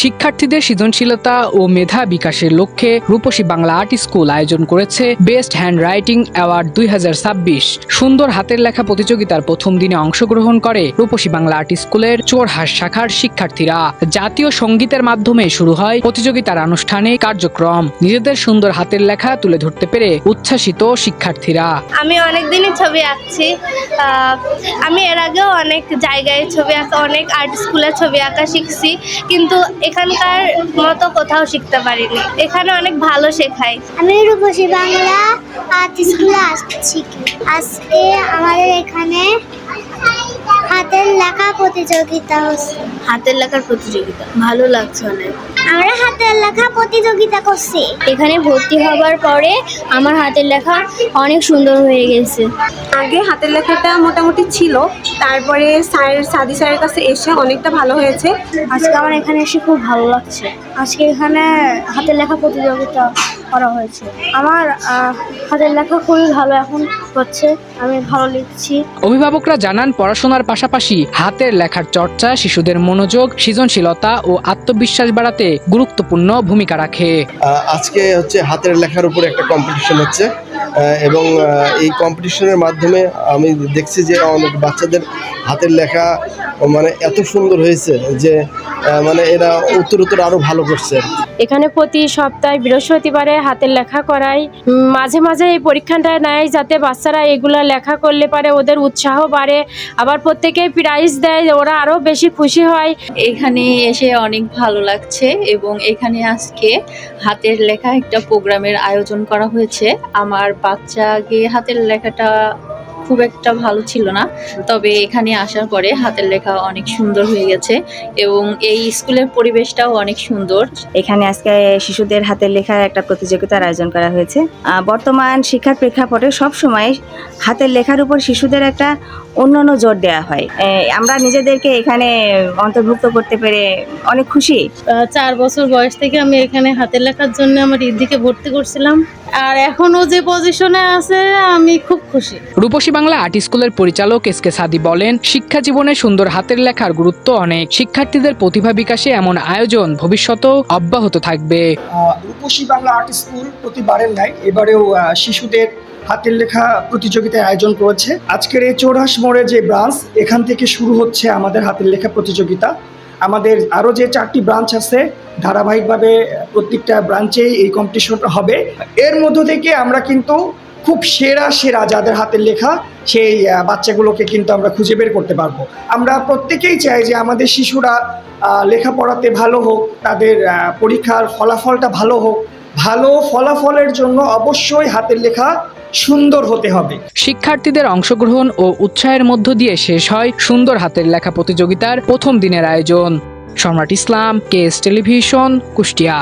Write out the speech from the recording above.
শিক্ষার্থীদের সৃজনশীলতা ও মেধা বিকাশের লক্ষ্যে রূপসী বাংলা আর্ট স্কুল আয়োজন করেছে বেস্ট হ্যান্ড রাইটিং অ্যাওয়ার্ড 2026। সুন্দর হাতের লেখা প্রতিযোগিতার প্রথম দিনে অংশগ্রহণ করে রূপসী বাংলা আর্ট স্কুলের চোরহাট শাখার শিক্ষার্থীরা। জাতীয় সঙ্গীতের মাধ্যমে শুরু হয় প্রতিযোগিতার আনুষ্ঠানিক কার্যক্রম। নিজেদের সুন্দর হাতের লেখা তুলে ধরতে পেরে উচ্ছ্বাসিত শিক্ষার্থীরা। আমি অনেকদিনই ছবি আঁকছি। আমি এর আগেও অনেক জায়গায় ছবি আঁকা, অনেক আর্ট স্কুলে ছবি আঁকা শিখছি, কিন্তু এখানকার মতো কোথাও শিখতে পারিনি। এখানে অনেক ভালো শেখায়। আমি রূপসী বাংলা আর্ট স্কুলে আসছি। আজকে আমাদের এখানে হাতের লেখা প্রতিযোগিতা হচ্ছে। হাতের লেখার প্রতিযোগিতা ভালো লাগছে অনেক। আমরা হাতের লেখা প্রতিযোগিতা করছি। এখানে ভর্তি হবার পরে আমার হাতের লেখা অনেক সুন্দর হয়ে গেছে। আগে হাতের লেখাটা মোটামুটি ছিল, তারপরে সাদি স্যারের কাছে এসে অনেকটা ভালো হয়েছে। আজকে আমার এখানে এসে খুব ভালো লাগছে। আজকে এখানে হাতের লেখা প্রতিযোগিতা করা হয়েছে। আমার হাতের লেখা খুবই ভালো এখন হচ্ছে, আমি ভালো লিখছি। অভিভাবকরা জানান, পড়াশোনার পাশাপাশি হাতের লেখার চর্চা শিশুদের মনোযোগ, সৃজনশীলতা ও আত্মবিশ্বাস বাড়াতে গুরুত্বপূর্ণ ভূমিকা রাখে। আজকে হচ্ছে হাতের লেখার উপর একটা কম্পিটিশন হচ্ছে এবং এই কম্পিটিশনের মাধ্যমে আমি দেখছি যে অনেক বাচ্চাদের হাতের লেখা মানে এত সুন্দর হয়েছে যে মানে এরা উত্তর আরো ভালো করছে। এখানে প্রতি সপ্তাহে বৃহস্পতিবারে হাতের লেখা করাই, মাঝে মাঝে এই পরীক্ষাটা নেয় যাতে বাচ্চারা এগুলা লেখা করলে পারে ওদের উৎসাহ বাড়ে, আবার প্রত্যেকে প্রাইজ দেয়, ওরা আরো বেশি খুশি হয়। এখানে এসে অনেক ভালো লাগছে এবং এখানে আজকে হাতের লেখা একটা প্রোগ্রামের আয়োজন করা হয়েছে। আমার বাচ্চা আগে হাতের লেখাটা খুব একটা ভালো ছিল না, তবে এখানে আসার পরে হাতের লেখা অনেক সুন্দর হয়ে গেছে এবং এই স্কুলের পরিবেশটাও অনেক সুন্দর। এখানে আজকে শিশুদের হাতের লেখার একটা প্রতিযোগিতার আয়োজন করা হয়েছে। বর্তমান শিক্ষার প্রেক্ষাপটে সবসময় হাতের লেখার উপর শিশুদের একটা অন্যান্য জোর দেওয়া হয়। আমরা নিজেদেরকে এখানে অন্তর্ভুক্ত করতে পেরে অনেক খুশি। 4 বছর বয়স থেকে আমি এখানে হাতের লেখার জন্য আমার ঈদকে ভর্তি করছিলাম, আর এখনো যে পজিশনে আছে আমি খুব খুশি। রূপসী বাংলা আর্ট স্কুলের পরিচালক এসকে সাদি বলেন, শিক্ষা জীবনে সুন্দর হাতের লেখার গুরুত্ব অনেক। শিক্ষার্থীদের প্রতিভা বিকাশে এমন আয়োজন ভবিষ্যতেও অব্যাহত থাকবে। রূপসী বাংলা আর্ট স্কুল প্রতিবারের ন্যায় এবারেও শিশুদের হাতের লেখা প্রতিযোগিতার আয়োজন করেছে। আজকের এই চৌরাস মোড়ে যে ব্রাঞ্চ, এখান থেকে শুরু হচ্ছে আমাদের হাতের লেখা প্রতিযোগিতা। আমাদের আরও যে 4টি ব্রাঞ্চ আছে, ধারাবাহিকভাবে প্রত্যেকটা ব্রাঞ্চেই এই কম্পিটিশনটা হবে। এর মধ্য থেকে আমরা কিন্তু খুব সেরা যাদের হাতের লেখা, সেই বাচ্চাগুলোকে কিন্তু আমরা খুঁজে বের করতে পারবো। আমরা প্রত্যেকেই চাই যে আমাদের শিশুরা লেখাপড়াতে ভালো হোক, তাদের পরীক্ষার ফলাফলটা ভালো হোক। ভালো ফলাফলের জন্য অবশ্যই হাতের লেখা সুন্দর হতে হবে। শিক্ষার্থীদের অংশগ্রহণ ও উৎসাহের মধ্য দিয়ে শেষ হয় সুন্দর হাতের লেখা প্রতিযোগিতার প্রথম দিনের আয়োজন। সম্রাট ইসলাম, কেএস টেলিভিশন, কুষ্টিয়া।